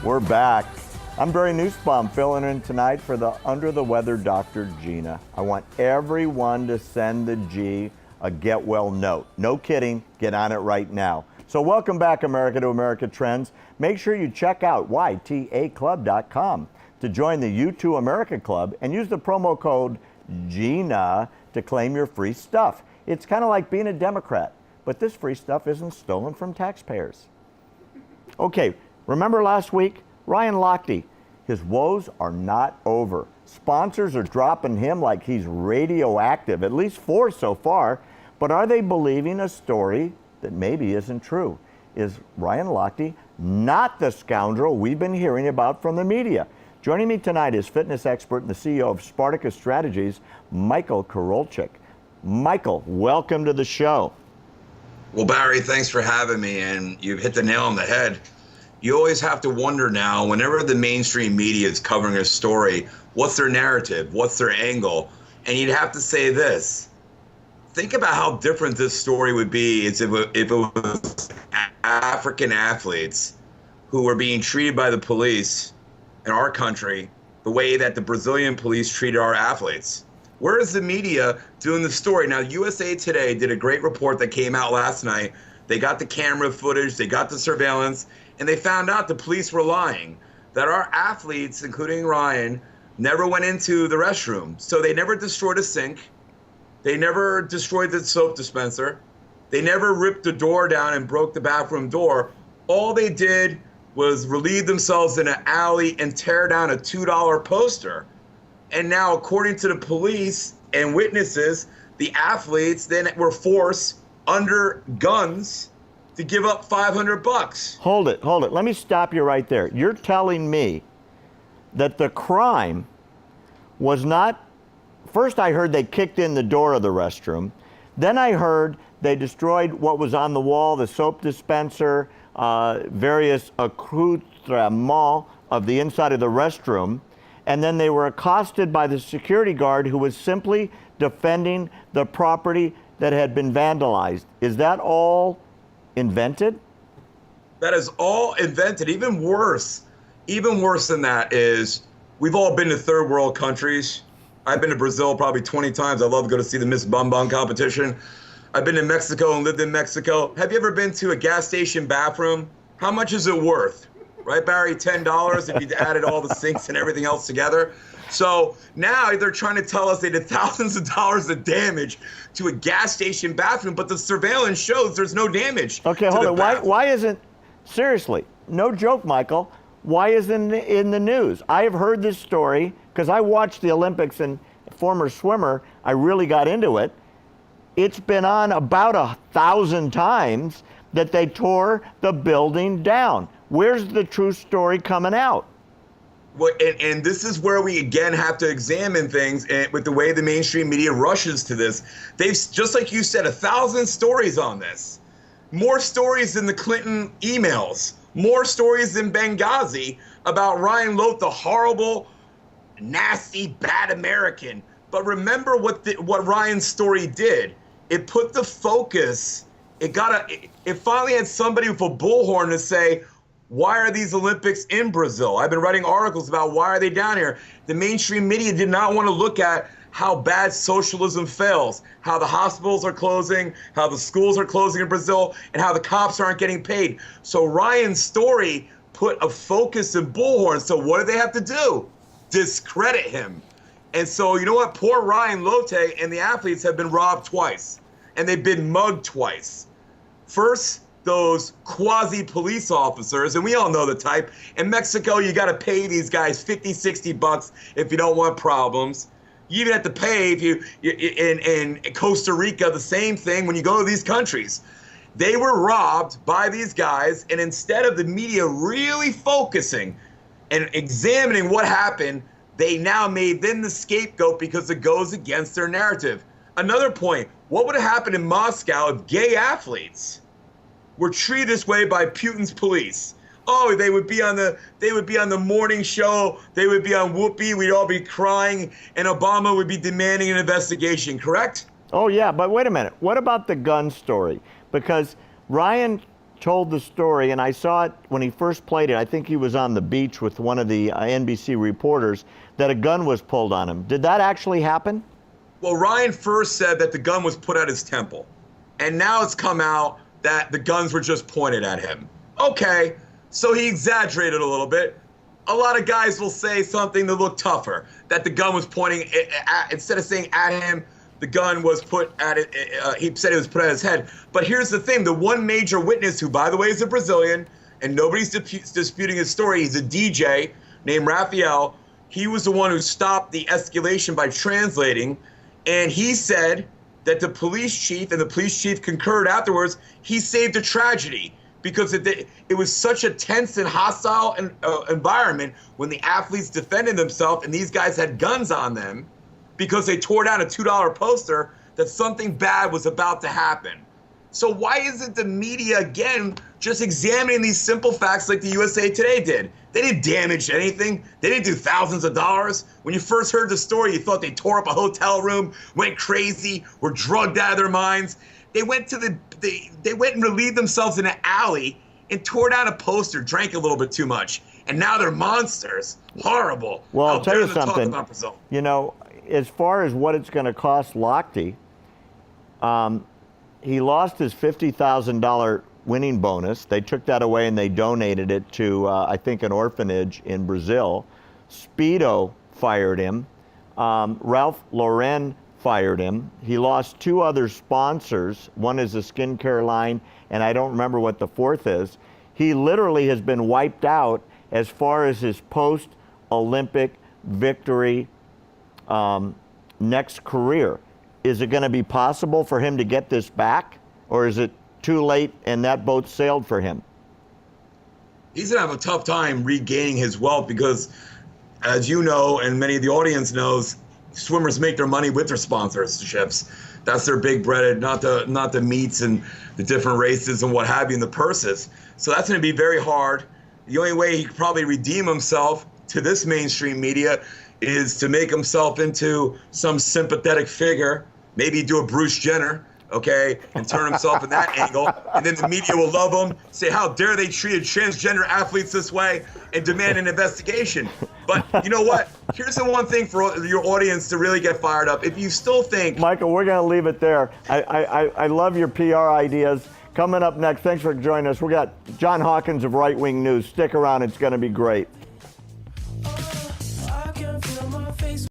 We're back. I'm Barry Nussbaum, filling in tonight for the Under the Weather Dr. Gina. I want everyone to send the G a get well note. No kidding, get on it right now. So welcome back, America, to America Trends. Make sure you check out ytaclub.com to join the Youtoo America Club and use the promo code GINA to claim your free stuff. It's kind of like being a Democrat, but this free stuff isn't stolen from taxpayers. Okay, remember last week? Ryan Lochte, his woes are not over. Sponsors are dropping him like he's radioactive, at least 4 so far. But are they believing a story that maybe isn't true? Is Ryan Lochte not the scoundrel we've been hearing about from the media? Joining me tonight is fitness expert and the CEO of Spartacus Strategies, Michael Karolchyk. Michael, welcome to the show. Well, Barry, thanks for having me, and you've hit the nail on the head. You always have to wonder now, whenever the mainstream media is covering a story, what's their narrative, what's their angle? And you'd have to say this. Think about how different this story would be if it was African athletes who were being treated by the police in our country the way that the Brazilian police treated our athletes. Where is the media doing the story? Now, USA Today did a great report that came out last night. They got the camera footage, they got the surveillance, and they found out the police were lying, that our athletes, including Ryan, never went into the restroom. So they never destroyed a sink. They never destroyed the soap dispenser. They never ripped the door down and broke the bathroom door. All they did was relieve themselves in an alley and tear down a $2 poster. And now, according to the police and witnesses, the athletes then were forced under guns to give up $500. Hold it. Let me stop you right there. You're telling me that the crime was not, first I heard they kicked in the door of the restroom. Then I heard they destroyed what was on the wall, the soap dispenser, various accoutrements of the inside of the restroom. And then they were accosted by the security guard who was simply defending the property that had been vandalized. Is that all invented? That is all invented. Even worse than that is we've all been to third world countries. I've been to Brazil probably 20 times. I love to go to see the Miss Bum Bum competition. I've been to Mexico and lived in Mexico. Have you ever been to a gas station bathroom? How much is it worth? Right, Barry? $10 if you added all the sinks and everything else together. So now they're trying to tell us they did thousands of dollars of damage to a gas station bathroom, but the surveillance shows there's no damage. Okay, hold on. Why isn't, seriously, no joke, Michael, why isn't it in the news? I have heard this story because I watched the Olympics and former swimmer, I really got into it. It's been on about 1,000 times that they tore the building down. Where's the true story coming out? Well, and this is where we again have to examine things, and with the way the mainstream media rushes to this. They've, just like you said, 1,000 stories on this. More stories than the Clinton emails. More stories than Benghazi about Ryan Lochte, the horrible, nasty, bad American. But remember what Ryan's story did. It put the focus. It finally had somebody with a bullhorn to say, why are these Olympics in Brazil? I've been writing articles about why are they down here. The mainstream media did not want to look at how bad socialism fails, how the hospitals are closing, how the schools are closing in Brazil, and how the cops aren't getting paid. So Ryan's story put a focus in bullhorn. So what do they have to do? Discredit him. And so you know what? Poor Ryan Lochte and the athletes have been robbed twice, and they've been mugged twice. First, those quasi-police officers, and we all know the type. In Mexico, you got to pay these guys $50-$60 if you don't want problems. You even have to pay if you in Costa Rica, the same thing when you go to these countries. They were robbed by these guys, and instead of the media really focusing and examining what happened, they now made them the scapegoat because it goes against their narrative. Another point, what would have happened in Moscow if gay athletes were treated this way by Putin's police? Oh, they would be on the morning show, they would be on Whoopi, we'd all be crying, and Obama would be demanding an investigation, correct? Oh yeah, but wait a minute. What about the gun story? Because Ryan told the story, and I saw it when he first played it. I think he was on the beach with one of the NBC reporters, that a gun was pulled on him. Did that actually happen? Well, Ryan first said that the gun was put at his temple, and now it's come out that the guns were just pointed at him. Okay, so he exaggerated a little bit. A lot of guys will say something that looked tougher, that the gun was pointing at, instead of saying at him, the gun was put at it. He said it was put at his head. But here's the thing: the one major witness, who by the way is a Brazilian, and nobody's disputing his story. He's a DJ named Rafael. He was the one who stopped the escalation by translating, and he said that the police chief, and the police chief concurred afterwards, he saved a tragedy, because it was such a tense and hostile environment when the athletes defended themselves and these guys had guns on them because they tore down a $2 poster, that something bad was about to happen. So why isn't the media, again, just examining these simple facts like the USA Today did? They didn't damage anything. They didn't do thousands of dollars. When you first heard the story, you thought they tore up a hotel room, went crazy, were drugged out of their minds. They went to they went and relieved themselves in an alley and tore down a poster, drank a little bit too much, and now they're monsters. Horrible. Well, I'll tell you something. You know, as far as what it's going to cost Lochte, he lost his $50,000 winning bonus. They took that away and they donated it to, I think, an orphanage in Brazil. Speedo fired him. Ralph Lauren fired him. He lost 2 other sponsors. One is a skincare line, and I don't remember what the fourth is. He literally has been wiped out as far as his post-Olympic victory next career. Is it going to be possible for him to get this back, or is it too late and that boat sailed for him? He's going to have a tough time regaining his wealth because, as you know, and many of the audience knows, swimmers make their money with their sponsorships. That's their big bread, not the meats and the different races and what have you, and the purses. So that's going to be very hard. The only way he could probably redeem himself to this mainstream media is to make himself into some sympathetic figure, maybe do a Bruce Jenner, okay, and turn himself in that angle, and then the media will love him, say how dare they treated transgender athletes this way, and demand an investigation. But you know what? Here's the one thing for your audience to really get fired up. If you still think... Michael, we're going to leave it there. I love your PR ideas. Coming up next, thanks for joining us. We got John Hawkins of Right Wing News. Stick around. It's going to be great.